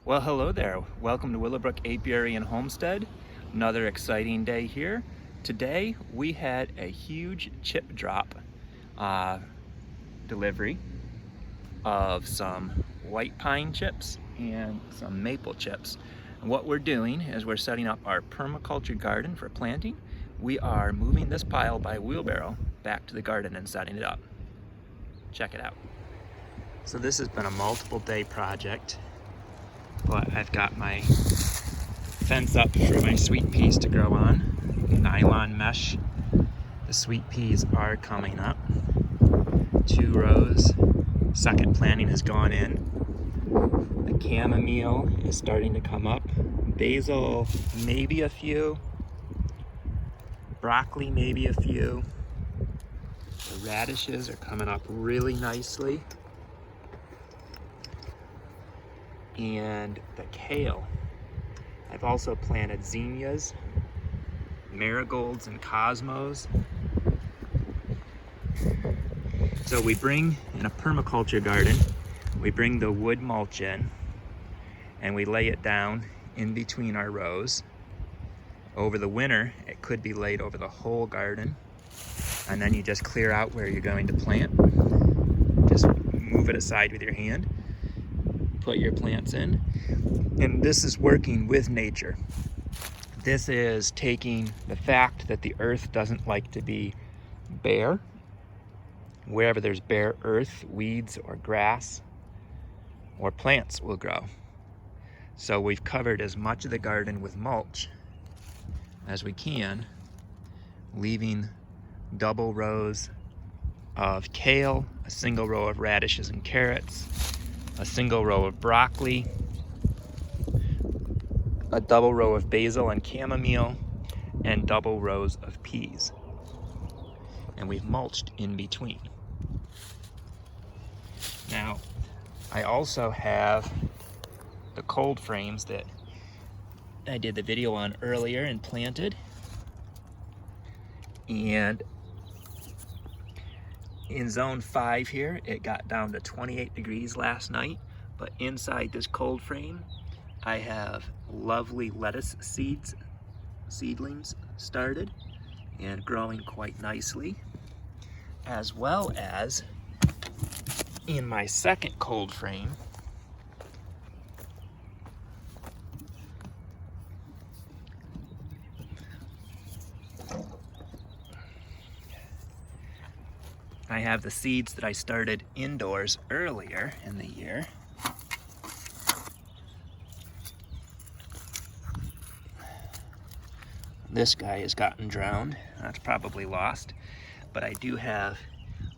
Well, hello there. Welcome to Willow, Brook, Apiary, and Homestead. Another exciting day here. Today we had a huge chip drop delivery of some white pine chips and some maple chips. And what we're doing is we're setting up our permaculture garden for planting. We are moving this pile by wheelbarrow back to the garden and setting it up. Check it out. So this has been a multiple day project. But I've got my fence up for my sweet peas to grow on. Nylon mesh. The sweet peas are coming up. 2 rows. Second planting has gone in. The chamomile is starting to come up. Basil, maybe a few. Broccoli, maybe a few. The radishes are coming up really nicely. And the kale. I've also planted zinnias, marigolds, and cosmos. So we bring, in a permaculture garden, we bring the wood mulch in and we lay it down in between our rows. Over the winter, it could be laid over the whole garden, and then you just clear out where you're going to plant. Just move it aside with your hand. Put your plants in, and this is working with nature. This is taking the fact that the earth doesn't like to be bare. Wherever there's bare earth, weeds or grass or plants will grow. So we've covered as much of the garden with mulch as we can, leaving double rows of kale, a single row of radishes and carrots, a single row of broccoli, a double row of basil and chamomile, and double rows of peas. And we've mulched in between. Now, I also have the cold frames that I did the video on earlier and planted. And in zone 5 here, it got down to 28 degrees last night, but inside this cold frame, I have lovely lettuce seedlings started and growing quite nicely, as well as in my second cold frame, I have the seeds that I started indoors earlier in the year. This guy has gotten drowned. That's probably lost. But I do have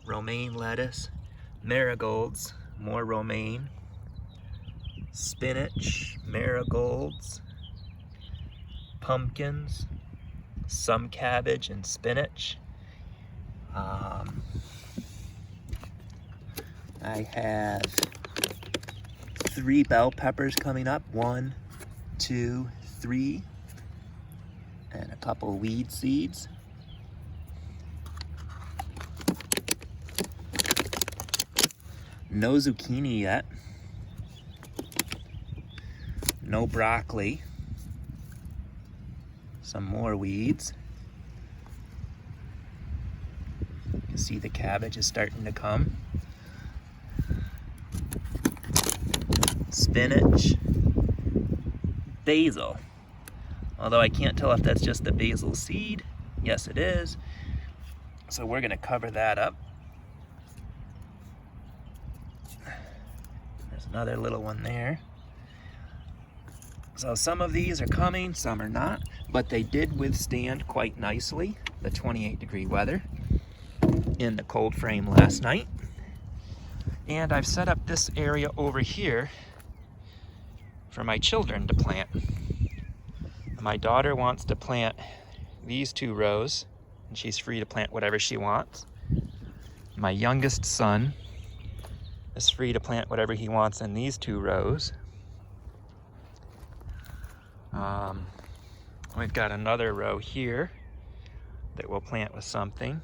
romaine lettuce, marigolds, more romaine, spinach, marigolds, pumpkins, some cabbage and spinach. I have 3 bell peppers coming up, 1, 2, 3, and a couple weed seeds. No zucchini yet. No broccoli. Some more weeds. You can see the cabbage is starting to come. Spinach, basil, although I can't tell if that's just the basil seed. Yes, it is. So we're going to cover that up. There's another little one there. So some of these are coming, some are not, but they did withstand quite nicely the 28-degree weather in the cold frame last night. And I've set up this area over here for my children to plant. My daughter wants to plant these 2 rows, and she's free to plant whatever she wants. My youngest son is free to plant whatever he wants in these 2 rows. We've got another row here that we'll plant with something.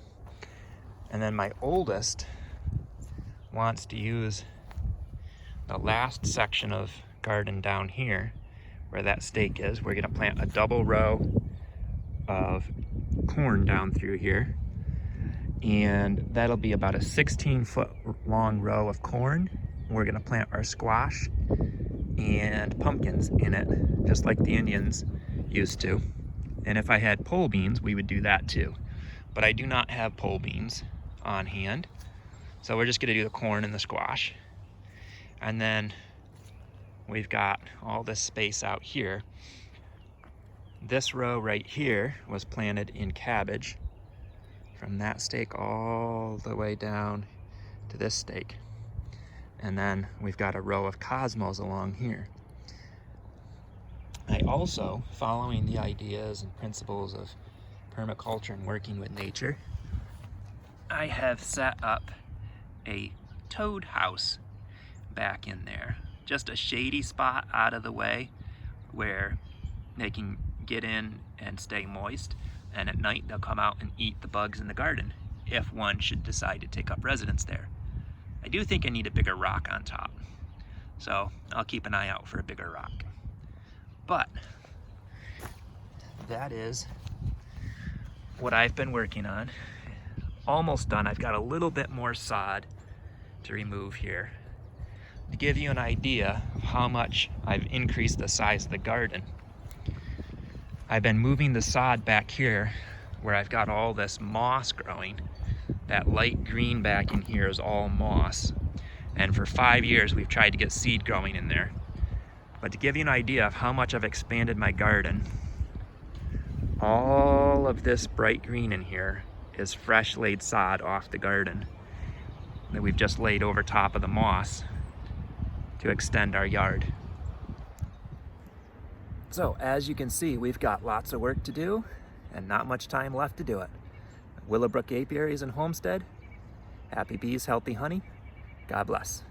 And then my oldest wants to use the last section of garden down here, where that stake is, we're gonna plant a double row of corn down through here. And that'll be about a 16-foot long row of corn. We're gonna plant our squash and pumpkins in it, just like the Indians used to. And if I had pole beans, we would do that too. But I do not have pole beans on hand. So we're just gonna do the corn and the squash. And then we've got all this space out here. This row right here was planted in cabbage, from that stake all the way down to this stake. And then we've got a row of cosmos along here. I also, following the ideas and principles of permaculture and working with nature, I have set up a toad house back in there. Just a shady spot out of the way where they can get in and stay moist, and at night they'll come out and eat the bugs in the garden if one should decide to take up residence there. I do think I need a bigger rock on top, so I'll keep an eye out for a bigger rock. But that is what I've been working on. Almost done. I've got a little bit more sod to remove here to give you an idea of how much I've increased the size of the garden. I've been moving the sod back here where I've got all this moss growing. That light green back in here is all moss. And for 5 years we've tried to get seed growing in there. But to give you an idea of how much I've expanded my garden, all of this bright green in here is fresh laid sod off the garden that we've just laid over top of the moss to extend our yard. So as you can see, we've got lots of work to do and not much time left to do it. Willow, Brook, Apiaries and Homestead. Happy bees, healthy honey. God bless.